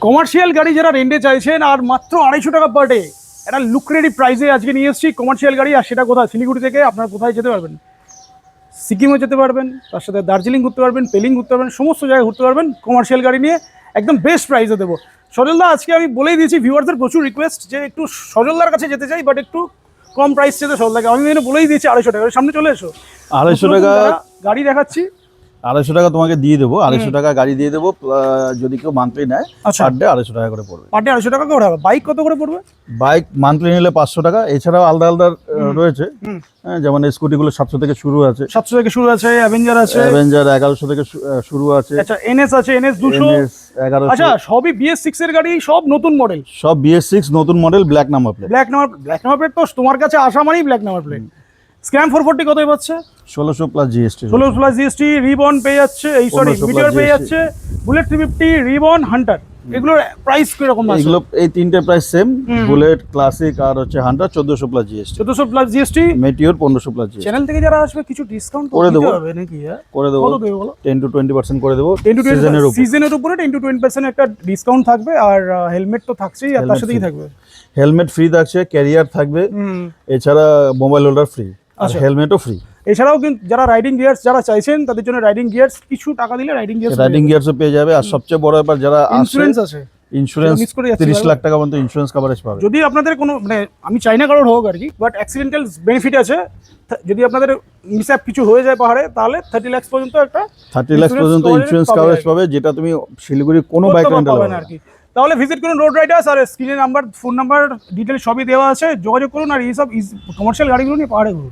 Commercial গাড়ি যারা রেন্টে চাইছেন আর মাত্র 250 টাকা পার ডে একটা লুক্রেটিভ প্রাইসে আজকে নিয়ে এসেছি কমার্শিয়াল গাড়ি। আর সেটা কোথায়? শিলিগুড়ি থেকে আপনারা কোথায় যেতে পারবেন? সিকিমও যেতে পারবেন, তার সাথে দার্জিলিং ঘুরতে পারবেন, পেলিং ঘুরতে পারবেন, সমস্ত জায়গায় ঘুরতে পারবেন কমার্শিয়াল গাড়ি নিয়ে একদম বেস্ট প্রাইসে দেবো। সজলদা, আজকে আমি বলেই দিয়েছি ভিউয়ারদের প্রচুর রিকোয়েস্ট যে একটু সজলদার কাছে যেতে চাই, বাট একটু কম প্রাইস চেতে সজলদাকে। আমি বলেই দিয়েছি 250 টাকা। সামনে চলে এসো, 250 টাকা গাড়ি দেখাচ্ছি। 250 টাকা তোমাকে দিয়ে দেবো, 250 টাকা গাড়ি দিয়ে দেবো। যদি কেউ মান্থলি নেয় পার ডে 250 টাকা করে পড়বে। পার ডে 250 টাকা করে হবে। বাইক কত করে পড়বে? বাইক মান্থলি নিলে 500 টাকা। এছাড়াও আলাদা আলাদা রয়েছে, যেমন স্কুটিগুলো 700 থেকে শুরু আছে, 700 থেকে শুরু আছে, অ্যাভেঞ্জার আছে, অ্যাভেঞ্জার 1100 থেকে শুরু আছে। আচ্ছা, এনএস আছে, এনএস 200, 1100। আচ্ছা সবই BS6 এর গাড়ি, সব নতুন মডেল, সব BS6 নতুন model, black number plate. Black number plate তো তোমার কাছে আসা মানেই ব্ল্যাক নাম্বার প্লেট। স্ক্র্যাম 440 কতই পাচ্ছে? 1600 plus GST. 16 plus GST. Ribbon পেয়ে যাচ্ছে, এই সরি মিটিওর পেয়ে যাচ্ছে, বুলেট 350, রিবন, হান্টার। এগুলোর প্রাইস কিরকম আছে? এগুলো এই তিনটে প্রাইস সেম। বুলেট, ক্লাসিক আর হচ্ছে Hunter 1400 plus GST. 1400 plus GST. Meteor 1500 plus GST. Channel থেকে যারা আসবে কিছু ডিসকাউন্ট করে দেবো হবে নাকি? করে দেবো। কত দেবো বলো? 10 to 20% করে দেবো। সিজনের উপরে 10 to 20% একটা ডিসকাউন্ট থাকবে। আর হেলমেট তো থাকছেই, আর তার সাথেই থাকবে হেলমেট ফ্রি থাকছে, ক্যারিয়ার থাকবে, এছাড়া মোবাইল হোল্ডার ফ্রি, আর হেলমেটও ফ্রি। এছাড়াও কিন্তু যারা রাইডিং গিয়ার্স যারা চাইছেন তাদের জন্য রাইডিং গিয়ার্স কিছু টাকা দিলে রাইডিং গিয়ার্সও পেয়ে যাবে। আর সবচেয়ে বড় ব্যাপার, যারা ইন্স্যুরেন্স আছে, ইন্স্যুরেন্স 30 লাখ টাকা পর্যন্ত ইন্স্যুরেন্স কভারেজ পাবে। যদি আপনাদের কোনো মানে আমি চাই না কারোর হোক আর কি, বাট অ্যাক্সিডেন্টাল বেনিফিট আছে। যদি আপনাদের মিসঅ্যাপ কিছু হয়ে যায় পাহাড়ে, তাহলে 30 লাখ পর্যন্ত একটা 30 লাখ পর্যন্ত ইন্স্যুরেন্স কভারেজ পাবে, যেটা তুমি শিলিগুড়ির কোনো বাইক রেন্টাল পাবে না আর কি। তাহলে ভিজিট করুন রোড রাইডার্স। আর স্ক্রিনের নাম্বার, ফোন নাম্বার, ডিটেলস সবই দেওয়া আছে, যোগাযোগ করুন। আর এইসব কমার্শিয়াল গাড়িগুলো নিয়ে পাহাড়ে ঘুরুন।